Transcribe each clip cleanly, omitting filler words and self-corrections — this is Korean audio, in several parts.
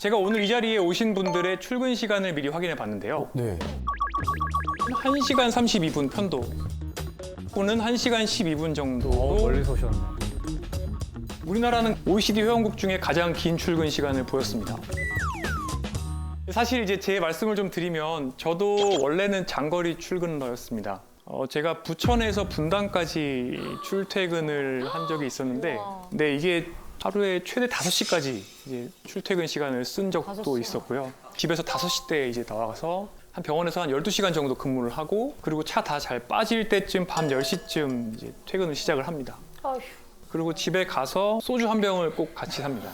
제가 오늘 이 자리에 오신 분들의 출근 시간을 미리 확인해 봤는데요. 네. 1시간 32분 편도 또는 1시간 12분 정도로 멀리서 오셨네. 우리나라는 OECD 회원국 중에 가장 긴 출근 시간을 보였습니다. 사실 이제 제 말씀을 좀 드리면 저도 원래는 장거리 출근러였습니다. 제가 부천에서 분당까지 출퇴근을 한 적이 있었는데 네, 이게 하루에 최대 5시까지 이제 출퇴근 시간을 쓴 적도 있었고요. 집에서 5시 때 이제 나와서 한 병원에서 한 12시간 정도 근무를 하고 그리고 차 다 잘 빠질 때쯤 밤 10시쯤 이제 퇴근을 시작을 합니다. 아휴. 그리고 집에 가서 소주 한 병을 꼭 같이 삽니다.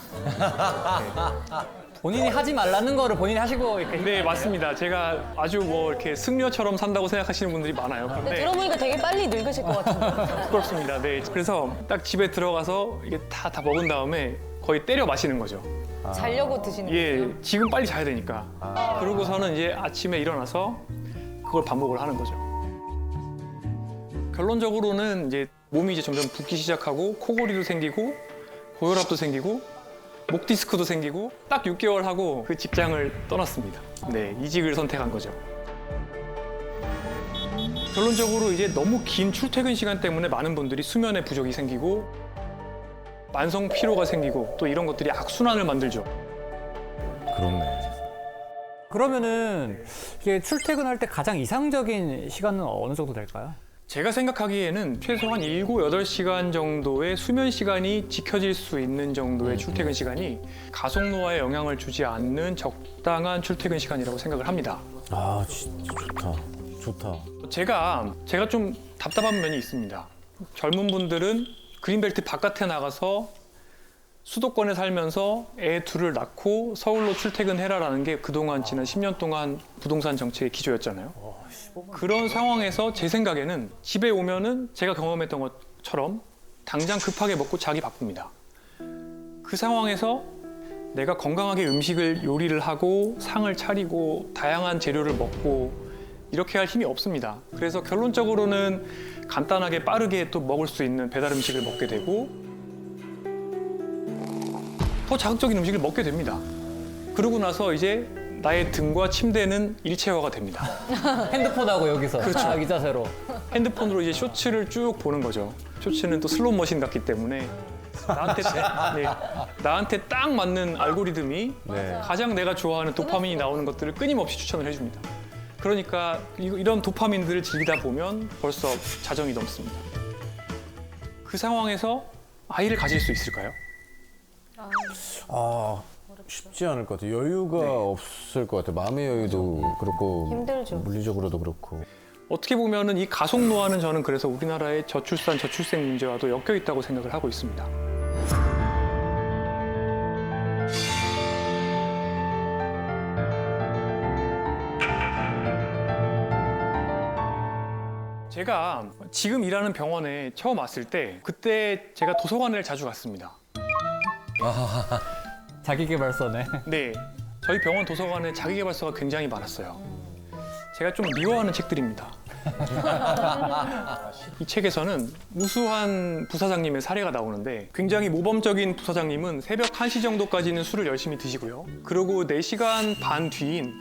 본인이 하지 말라는 거를 본인이 하시고 이렇게. 네, 맞습니다. 제가 아주 뭐 이렇게 승려처럼 산다고 생각하시는 분들이 많아요. 근데 그런데 들어보니까 되게 빨리 늙으실 것 같은데. 부끄럽습니다. 네, 그래서 딱 집에 들어가서 이게 다 먹은 다음에 거의 때려 마시는 거죠. 자려고 드시는 예, 거예요? 지금 빨리 자야 되니까. 그러고서는 이제 아침에 일어나서 그걸 반복을 하는 거죠. 결론적으로는 이제 몸이 이제 점점 붓기 시작하고 코골이도 생기고 고혈압도 생기고 목 디스크도 생기고 딱 6개월 하고 그 직장을 떠났습니다. 네, 이직을 선택한 거죠. 결론적으로 이제 너무 긴 출퇴근 시간 때문에 많은 분들이 수면에 부족이 생기고 만성 피로가 생기고 또 이런 것들이 악순환을 만들죠. 그렇네. 그러면은 이게 출퇴근할 때 가장 이상적인 시간은 어느 정도 될까요? 제가 생각하기에는 최소한 7, 8시간 정도의 수면 시간이 지켜질 수 있는 정도의 출퇴근 시간이 가속노화에 영향을 주지 않는 적당한 출퇴근 시간이라고 생각을 합니다. 아, 진짜 좋다. 좋다. 제가 좀 답답한 면이 있습니다. 젊은 분들은 그린벨트 바깥에 나가서 수도권에 살면서 애 둘을 낳고 서울로 출퇴근해라라는 게 그동안 지난 10년 동안 부동산 정책의 기조였잖아요. 그런 상황에서 제 생각에는 집에 오면은 제가 경험했던 것처럼 당장 급하게 먹고 자기 바쁩니다. 그 상황에서 내가 건강하게 음식을 요리를 하고 상을 차리고 다양한 재료를 먹고 이렇게 할 힘이 없습니다. 그래서 결론적으로는 간단하게 빠르게 또 먹을 수 있는 배달 음식을 먹게 되고 더 자극적인 음식을 먹게 됩니다. 그러고 나서 이제 나의 등과 침대는 일체화가 됩니다. 핸드폰하고 여기서 그렇죠. 이 자세로. 핸드폰으로 이제 쇼츠를 쭉 보는 거죠. 쇼츠는 또 슬롯 머신 같기 때문에 나한테 딱 맞는 알고리즘이 네. 가장 내가 좋아하는 도파민이 나오는 것들을 끊임없이 추천을 해줍니다. 그러니까 이런 도파민들을 즐기다 보면 벌써 자정이 넘습니다. 그 상황에서 아이를 가질 수 있을까요? 아, 쉽지 않을 것 같아요. 여유가 없을 것 같아요. 마음의 여유도 그렇고 힘들죠. 물리적으로도 그렇고. 어떻게 보면은 이 가속노화는 저는 그래서 우리나라의 저출산, 저출생 문제와도 엮여 있다고 생각을 하고 있습니다. 제가 지금 일하는 병원에 처음 왔을 때 그때 제가 도서관을 자주 갔습니다. 자기계발서네. 네, 저희 병원 도서관에 자기계발서가 굉장히 많았어요. 제가 좀 미워하는 책들입니다. 이 책에서는 우수한 부사장님의 사례가 나오는데 굉장히 모범적인 부사장님은 새벽 1시 정도까지는 술을 열심히 드시고요. 그리고 4시간 반 뒤인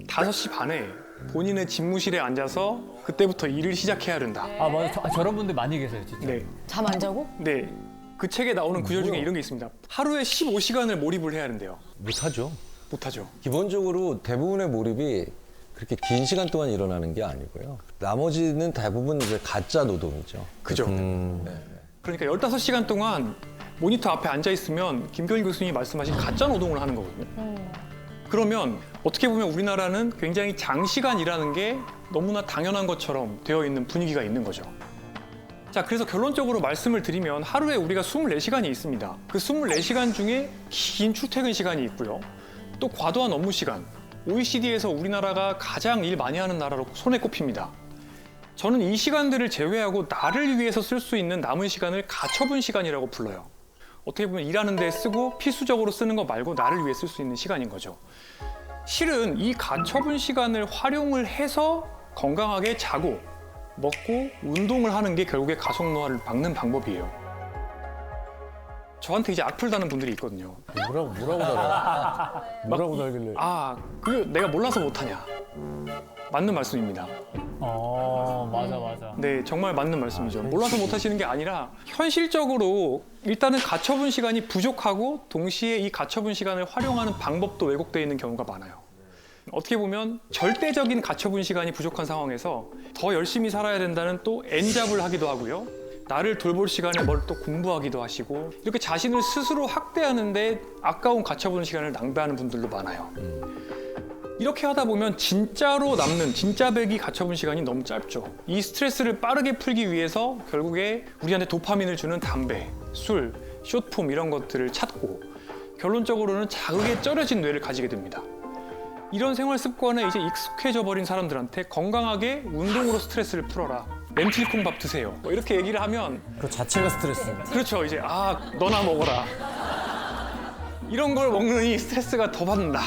5시 반에 본인의 집무실에 앉아서 그때부터 일을 시작해야 된다. 아, 맞아. 저런 분들 많이 계세요, 진짜. 네, 잠 안 자고? 네. 그 책에 나오는 구절 중에 이런 게 있습니다. 하루에 15시간을 몰입을 해야 된대요. 못하죠. 못하죠. 기본적으로 대부분의 몰입이 그렇게 긴 시간 동안 일어나는 게 아니고요. 나머지는 대부분 이제 가짜 노동이죠. 그죠? 그러니까 15시간 동안 모니터 앞에 앉아 있으면 김경일 교수님이 말씀하신 가짜 노동을 하는 거거든요. 그러면 어떻게 보면 우리나라는 굉장히 장시간 일하는 게 너무나 당연한 것처럼 되어 있는 분위기가 있는 거죠. 자, 그래서 결론적으로 말씀을 드리면 하루에 우리가 24시간이 있습니다. 그 24시간 중에 긴 출퇴근 시간이 있고요. 또 과도한 업무 시간. OECD에서 우리나라가 가장 일 많이 하는 나라로 손에 꼽힙니다. 저는 이 시간들을 제외하고 나를 위해서 쓸 수 있는 남은 시간을 가처분 시간이라고 불러요. 어떻게 보면 일하는 데 쓰고 필수적으로 쓰는 거 말고 나를 위해 쓸 수 있는 시간인 거죠. 실은 이 가처분 시간을 활용을 해서 건강하게 자고 먹고 운동을 하는 게 결국에 가속노화를 막는 방법이에요. 저한테 이제 악플 다는 분들이 있거든요. 뭐라고 달아요? 뭐라고 달길래? 아, 그 내가 몰라서 못하냐. 맞는 말씀입니다. 맞아. 네, 정말 맞는 말씀이죠. 몰라서 못하시는 게 아니라 현실적으로 일단은 가처분 시간이 부족하고 동시에 이 가처분 시간을 활용하는 방법도 왜곡되어 있는 경우가 많아요. 어떻게 보면 절대적인 가처분 시간이 부족한 상황에서 더 열심히 살아야 된다는 또 N잡을 하기도 하고요. 나를 돌볼 시간에 뭘 또 공부하기도 하시고 이렇게 자신을 스스로 학대하는데 아까운 가처분 시간을 낭비하는 분들도 많아요. 이렇게 하다 보면 진짜로 남는 진짜배기 가처분 시간이 너무 짧죠. 이 스트레스를 빠르게 풀기 위해서 결국에 우리한테 도파민을 주는 담배, 술, 숏폼 이런 것들을 찾고 결론적으로는 자극에 쩔여진 뇌를 가지게 됩니다. 이런 생활 습관에 이제 익숙해져 버린 사람들한테 건강하게 운동으로 스트레스를 풀어라. 렌틸콩밥 드세요. 뭐 이렇게 얘기를 하면 그 자체가 스트레스입니다. 그렇죠. 이제 너나 먹어라. 이런 걸 먹느니 스트레스가 더 받는다.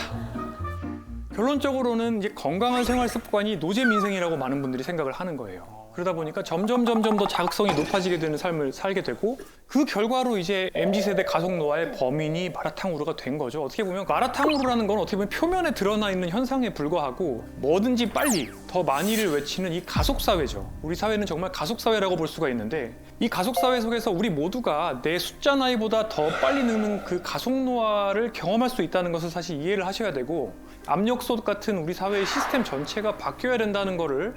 결론적으로는 이제 건강한 생활 습관이 노제 민생이라고 많은 분들이 생각을 하는 거예요. 그러다 보니까 점점 더 자극성이 높아지게 되는 삶을 살게 되고 그 결과로 이제 MZ세대 가속노화의 범인이 마라탕우르가 된 거죠. 어떻게 보면 마라탕우르라는 건 어떻게 보면 표면에 드러나 있는 현상에 불과하고 뭐든지 빨리 더 많이를 외치는 이 가속사회죠. 우리 사회는 정말 가속사회라고 볼 수가 있는데 이 가속사회 속에서 우리 모두가 내 숫자 나이보다 더 빨리 늙는 그 가속노화를 경험할 수 있다는 것을 사실 이해를 하셔야 되고 압력솥 같은 우리 사회의 시스템 전체가 바뀌어야 된다는 거를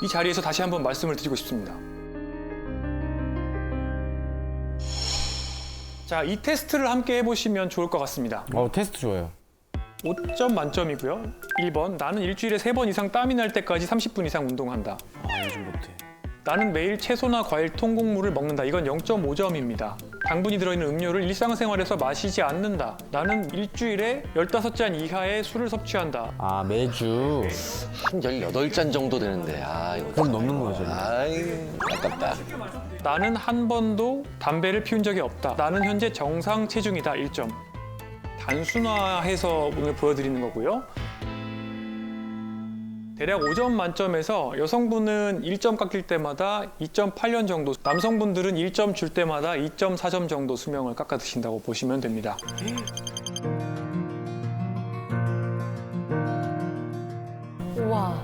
이 자리에서 다시 한번 말씀을 드리고 싶습니다. 자, 이 테스트를 함께 해보시면 좋을 것 같습니다. 테스트 좋아요. 5점 만점이고요. 1번, 나는 일주일에 3번 이상 땀이 날 때까지 30분 이상 운동한다. 요즘 못해. 나는 매일 채소나 과일, 통곡물을 먹는다. 이건 0.5점입니다. 당분이 들어있는 음료를 일상생활에서 마시지 않는다. 나는 일주일에 15잔 이하의 술을 섭취한다. 매주. 한 18잔 정도 되는데 이거 그럼 넘는 거죠. 아깝다. 나는 한 번도 담배를 피운 적이 없다. 나는 현재 정상 체중이다. 1점. 단순화해서 오늘 보여드리는 거고요. 대략 5점 만점에서 여성분은 1점 깎일 때마다 2.8년 정도, 남성분들은 1점 줄 때마다 2.4점 정도 수명을 깎아 드신다고 보시면 됩니다. 우와.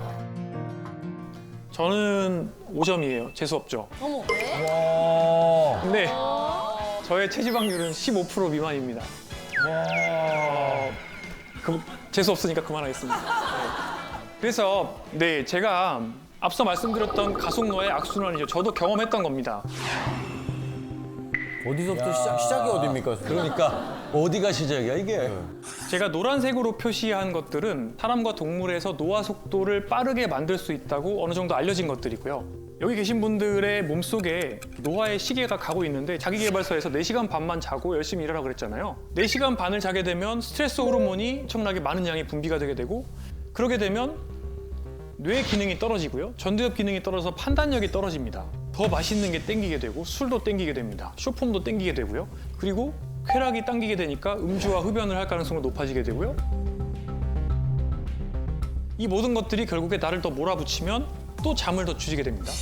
저는 5점이에요. 재수 없죠. 어머. 근데 저의 체지방률은 15% 미만입니다. 재수 없으니까 그만하겠습니다. 그래서 제가 앞서 말씀드렸던 가속노화의 악순환이죠. 저도 경험했던 겁니다. 어디서부터 시작이 어딥니까? 그러니까 어디가 시작이야 이게? 제가 노란색으로 표시한 것들은 사람과 동물에서 노화 속도를 빠르게 만들 수 있다고 어느 정도 알려진 것들이고요. 여기 계신 분들의 몸속에 노화의 시계가 가고 있는데 자기계발서에서 4시간 반만 자고 열심히 일하라고 그랬잖아요. 4시간 반을 자게 되면 스트레스 호르몬이 엄청나게 많은 양이 분비가 되게 되고 그러게 되면 뇌 기능이 떨어지고요. 전두엽 기능이 떨어져서 판단력이 떨어집니다. 더 맛있는 게 땡기게 되고 술도 땡기게 됩니다. 쇼폼도 땡기게 되고요. 그리고 쾌락이 당기게 되니까 음주와 흡연을 할 가능성이 높아지게 되고요. 이 모든 것들이 결국에 나를 더 몰아붙이면 또 잠을 더 주지게 됩니다.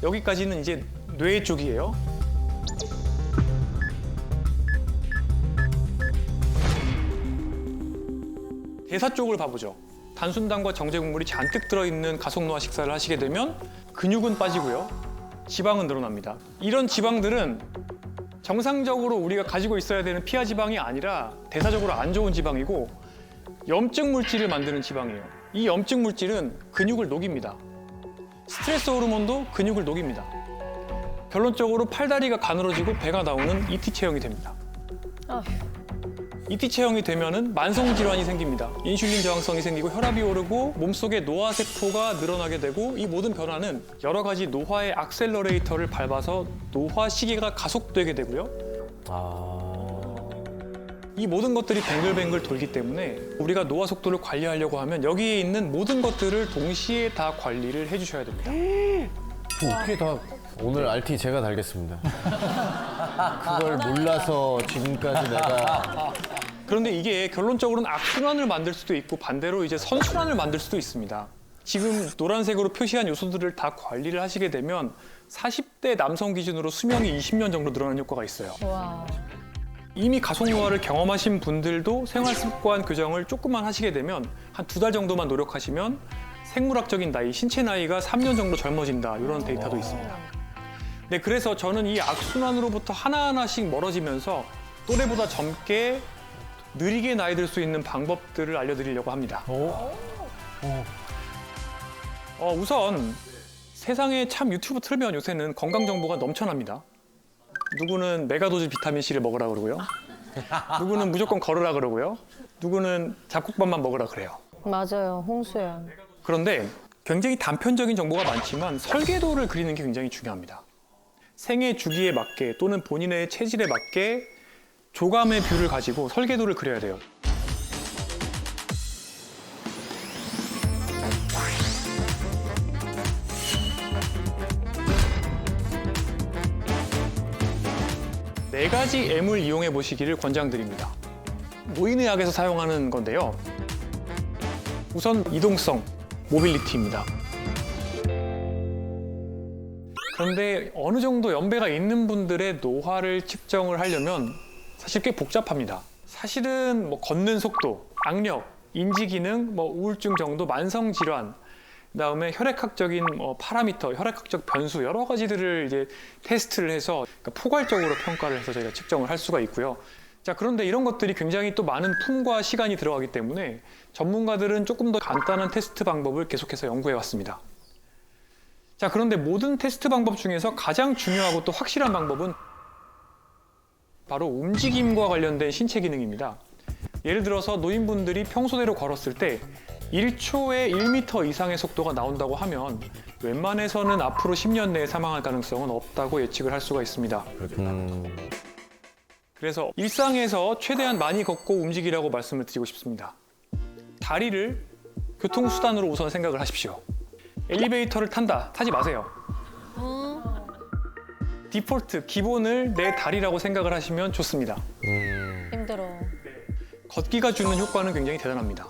여기까지는 이제 뇌 쪽이에요. 대사 쪽을 봐보죠. 단순당과 정제국물이 잔뜩 들어있는 가속노화 식사를 하시게 되면 근육은 빠지고요. 지방은 늘어납니다. 이런 지방들은 정상적으로 우리가 가지고 있어야 되는 피하 지방이 아니라 대사적으로 안 좋은 지방이고 염증 물질을 만드는 지방이에요. 이 염증 물질은 근육을 녹입니다. 스트레스 호르몬도 근육을 녹입니다. 결론적으로 팔다리가 가늘어지고 배가 나오는 ET 체형이 됩니다. ET 체형이 되면은 만성 질환이 생깁니다. 인슐린 저항성이 생기고 혈압이 오르고 몸속에 노화 세포가 늘어나게 되고 이 모든 변화는 여러 가지 노화의 액셀러레이터를 밟아서 노화 시기가 가속되게 되고요. 이 모든 것들이 뱅글뱅글 돌기 때문에 우리가 노화 속도를 관리하려고 하면 여기에 있는 모든 것들을 동시에 다 관리를 해주셔야 됩니다. 어떻게 다 오늘 RT 제가 달겠습니다. 그걸 몰라서 지금까지 내가 그런데 이게 결론적으로는 악순환을 만들 수도 있고 반대로 이제 선순환을 만들 수도 있습니다. 지금 노란색으로 표시한 요소들을 다 관리를 하시게 되면 40대 남성 기준으로 수명이 20년 정도 늘어나는 효과가 있어요. 와. 이미 가속 노화를 경험하신 분들도 생활 습관 교정을 조금만 하시게 되면 한 2달 정도만 노력하시면 생물학적인 나이, 신체 나이가 3년 정도 젊어진다 이런 데이터도 있습니다. 네, 그래서 저는 이 악순환으로부터 하나하나씩 멀어지면서 또래보다 젊게 느리게 나이 들 수 있는 방법들을 알려드리려고 합니다. 우선 세상에 참 유튜브 틀면 요새는 건강 정보가 넘쳐납니다. 누구는 메가도즈 비타민C를 먹으라 그러고요. 누구는 무조건 걸으라 그러고요. 누구는 잡곡밥만 먹으라 그래요. 맞아요, 홍수연. 그런데 굉장히 단편적인 정보가 많지만 설계도를 그리는 게 굉장히 중요합니다. 생애 주기에 맞게 또는 본인의 체질에 맞게 조감의 뷰를 가지고 설계도를 그려야 돼요. 네 가지 M을 이용해 보시기를 권장드립니다. 노인의학에서 사용하는 건데요. 우선 이동성, 모빌리티입니다. 그런데 어느 정도 연배가 있는 분들의 노화를 측정을 하려면 사실 꽤 복잡합니다. 사실은 뭐 걷는 속도, 악력, 인지 기능, 뭐 우울증 정도, 만성 질환, 그다음에 혈액학적인 파라미터, 혈액학적 변수 여러 가지들을 이제 테스트를 해서 그러니까 포괄적으로 평가를 해서 저희가 측정을 할 수가 있고요. 자, 그런데 이런 것들이 굉장히 또 많은 품과 시간이 들어가기 때문에 전문가들은 조금 더 간단한 테스트 방법을 계속해서 연구해 왔습니다. 자, 그런데 모든 테스트 방법 중에서 가장 중요하고 또 확실한 방법은 바로 움직임과 관련된 신체 기능입니다. 예를 들어서 노인분들이 평소대로 걸었을 때 1초에 1m 이상의 속도가 나온다고 하면 웬만해서는 앞으로 10년 내에 사망할 가능성은 없다고 예측을 할 수가 있습니다. 그래서 일상에서 최대한 많이 걷고 움직이라고 말씀을 드리고 싶습니다. 다리를 교통수단으로 우선 생각을 하십시오. 엘리베이터를 타지 마세요. 디폴트, 기본을 내 다리라고 생각을 하시면 좋습니다. 힘들어. 걷기가 주는 효과는 굉장히 대단합니다.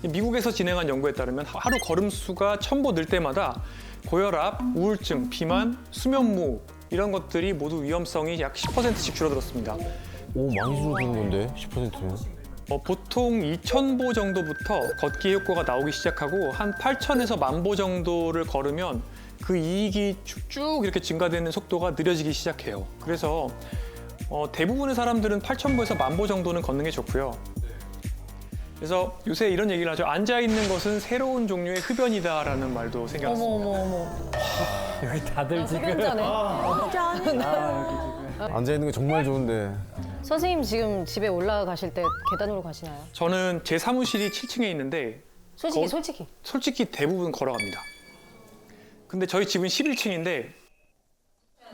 미국에서 진행한 연구에 따르면 하루 걸음 수가 1000보 늘 때마다 고혈압, 우울증, 비만, 수면무호 이런 것들이 모두 위험성이 약 10%씩 줄어들었습니다. 오, 많이 줄어든 건데, 10%면. 보통 2000보 정도부터 걷기 효과가 나오기 시작하고 한 8000에서 10,000보 정도를 걸으면 그 이익이 쭉 이렇게 증가되는 속도가 느려지기 시작해요. 그래서 대부분의 사람들은 8000보에서 10,000보 정도는 걷는 게 좋고요. 그래서 요새 이런 얘기를 하죠. 앉아있는 것은 새로운 종류의 흡연이다라는 말도 생겨났습니다. 어머. 여기 다들 지금 흡연자네. 앉아있는 게 정말 좋은데. 선생님 지금 집에 올라가실 때 계단으로 가시나요? 저는 제 사무실이 7층에 있는데 솔직히. 솔직히 대부분 걸어갑니다. 근데 저희 집은 11층인데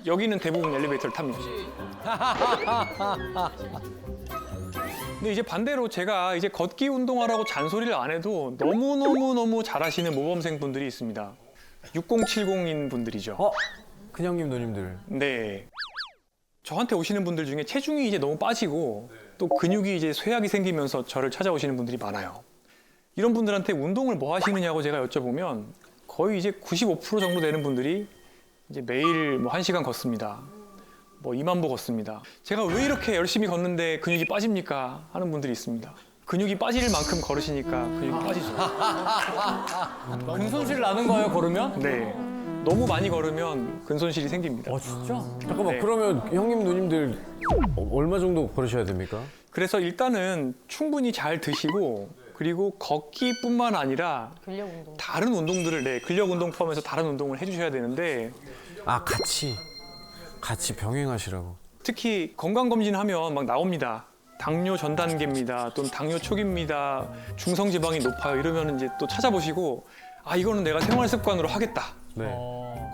여기는 대부분 엘리베이터를 탑니다. 근데 이제 반대로 제가 이제 걷기 운동하라고 잔소리를 안 해도 너무 잘하시는 모범생 분들이 있습니다. 6070인 분들이죠. 큰형님, 누님들. 네. 저한테 오시는 분들 중에 체중이 이제 너무 빠지고 또 근육이 이제 쇠약이 생기면서 저를 찾아오시는 분들이 많아요. 이런 분들한테 운동을 뭐 하시느냐고 제가 여쭤보면 거의 이제 95% 정도 되는 분들이 이제 매일 뭐 1시간 걷습니다. 뭐 2만 보 걷습니다. 제가 왜 이렇게 열심히 걷는데 근육이 빠집니까? 하는 분들이 있습니다. 근육이 빠질 만큼 걸으시니까 근육이 빠지죠. 근손실 나는 거예요, 걸으면? 네. 너무 많이 걸으면 근손실이 생깁니다. 진짜? 잠깐만, 네. 그러면 형님, 누님들 얼마 정도 걸으셔야 됩니까? 그래서 일단은 충분히 잘 드시고 그리고 걷기뿐만 아니라 근력 운동. 다른 운동들을 근력 운동 포함해서 다른 운동을 해주셔야 되는데 아, 같이 병행하시라고. 특히 건강검진하면 막 나옵니다. 당뇨 전 단계입니다. 또는 당뇨 초기입니다. 중성지방이 높아요. 이러면 이제 또 찾아보시고 아 이거는 내가 생활 습관으로 하겠다. 네.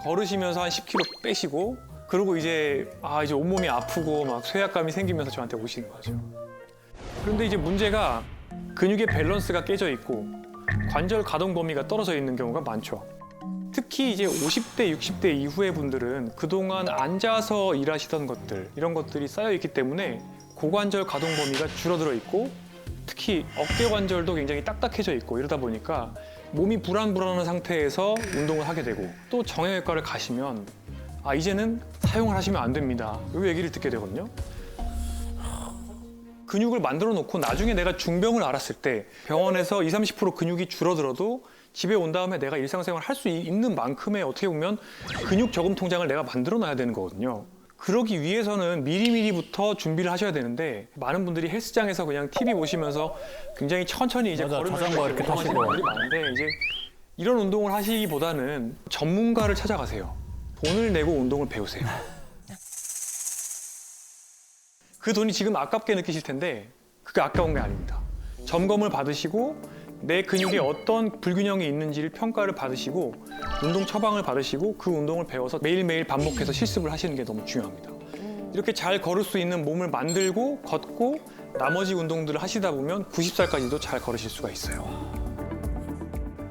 걸으시면서 한 10kg 빼시고 그리고 이제 이제 온몸이 아프고 막 쇠약감이 생기면서 저한테 오시는 거죠. 그런데 이제 문제가 근육의 밸런스가 깨져 있고 관절 가동 범위가 떨어져 있는 경우가 많죠. 특히 이제 50대, 60대 이후의 분들은 그동안 앉아서 일하시던 것들 이런 것들이 쌓여 있기 때문에 고관절 가동 범위가 줄어들어 있고 특히 어깨 관절도 굉장히 딱딱해져 있고 이러다 보니까 몸이 불안불안한 상태에서 운동을 하게 되고 또 정형외과를 가시면 이제는 사용을 하시면 안 됩니다. 이 얘기를 듣게 되거든요. 근육을 만들어 놓고 나중에 내가 중병을 앓았을 때 병원에서 20-30% 근육이 줄어들어도 집에 온 다음에 내가 일상생활 할 수 있는 만큼의 어떻게 보면 근육 저금 통장을 내가 만들어 놔야 되는 거거든요. 그러기 위해서는 미리미리부터 준비를 하셔야 되는데 많은 분들이 헬스장에서 그냥 TV 보시면서 굉장히 천천히 이제 맞아, 걸으면서 자전거 이렇게 운동하시는 타시고. 분들이 많은데 이제 이런 운동을 하시기보다는 전문가를 찾아가세요. 돈을 내고 운동을 배우세요. 그 돈이 지금 아깝게 느끼실 텐데 그게 아까운 게 아닙니다. 점검을 받으시고 내 근육에 어떤 불균형이 있는지를 평가를 받으시고 운동 처방을 받으시고 그 운동을 배워서 매일매일 반복해서 실습을 하시는 게 너무 중요합니다. 이렇게 잘 걸을 수 있는 몸을 만들고 걷고 나머지 운동들을 하시다 보면 90살까지도 잘 걸으실 수가 있어요.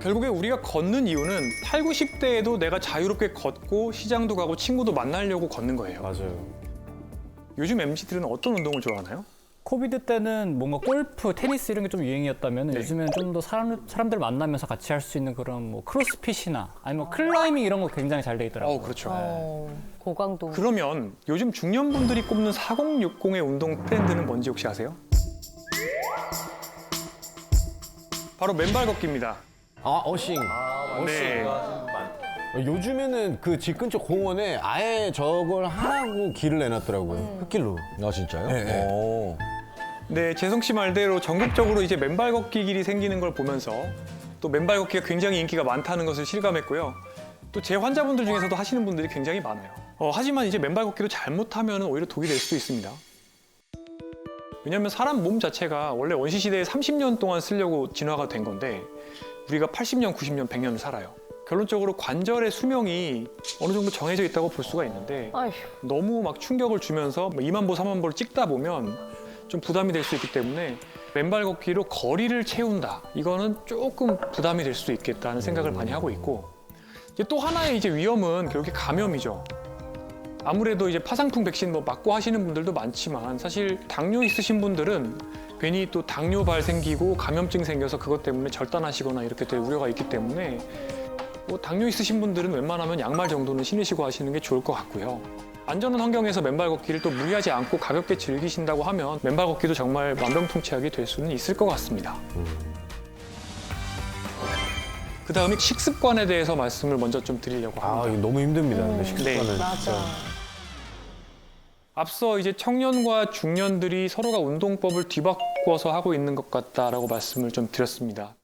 결국에 우리가 걷는 이유는 8, 90대에도 내가 자유롭게 걷고 시장도 가고 친구도 만나려고 걷는 거예요. 맞아요. 요즘 MZ들은 어떤 운동을 좋아하나요? 코비드 때는 뭔가 골프, 테니스 이런 게 좀 유행이었다면 네. 요즘엔 좀 더 사람들 만나면서 같이 할 수 있는 그런 뭐 크로스핏이나 아니면 클라이밍 이런 거 굉장히 잘 돼 있더라고요. 그렇죠. 고강도. 그러면 요즘 중년분들이 꼽는 4060의 운동 트렌드는 뭔지 혹시 아세요? 바로 맨발 걷기입니다. 아, 어싱. 네. 요즘에는 그 집 근처 공원에 아예 저걸 하라고 길을 내놨더라고요. 흙길로. 아 진짜요? 네, 네. 오. 네, 재성 씨 말대로 전국적으로 이제 맨발 걷기 길이 생기는 걸 보면서 또 맨발 걷기가 굉장히 인기가 많다는 것을 실감했고요. 또 제 환자분들 중에서도 하시는 분들이 굉장히 많아요. 하지만 이제 맨발 걷기도 잘못하면 오히려 독이 될 수도 있습니다. 왜냐하면 사람 몸 자체가 원래 원시 시대에 30년 동안 쓰려고 진화가 된 건데 우리가 80년, 90년, 100년을 살아요. 결론적으로 관절의 수명이 어느 정도 정해져 있다고 볼 수가 있는데 아휴. 너무 막 충격을 주면서 2만 보, 3만 보를 찍다 보면 좀 부담이 될 수 있기 때문에 맨발 걷기로 거리를 채운다. 이거는 조금 부담이 될 수도 있겠다는 생각을 많이 하고 있고 이제 또 하나의 이제 위험은 결국에 감염이죠. 아무래도 이제 파상풍 백신 뭐 맞고 하시는 분들도 많지만 사실 당뇨 있으신 분들은 괜히 또 당뇨발 생기고 감염증 생겨서 그것 때문에 절단하시거나 이렇게 될 우려가 있기 때문에 뭐 당뇨 있으신 분들은 웬만하면 양말 정도는 신으시고 하시는 게 좋을 것 같고요. 안전한 환경에서 맨발 걷기를 또 무리하지 않고 가볍게 즐기신다고 하면 맨발 걷기도 정말 만병통치약이 될 수는 있을 것 같습니다. 그 다음에 식습관에 대해서 말씀을 먼저 좀 드리려고 아, 합니다. 이거 너무 힘듭니다. 근데 식습관은 네. 맞아. 진짜. 앞서 이제 청년과 중년들이 서로가 운동법을 뒤바꿔서 하고 있는 것 같다라고 말씀을 좀 드렸습니다.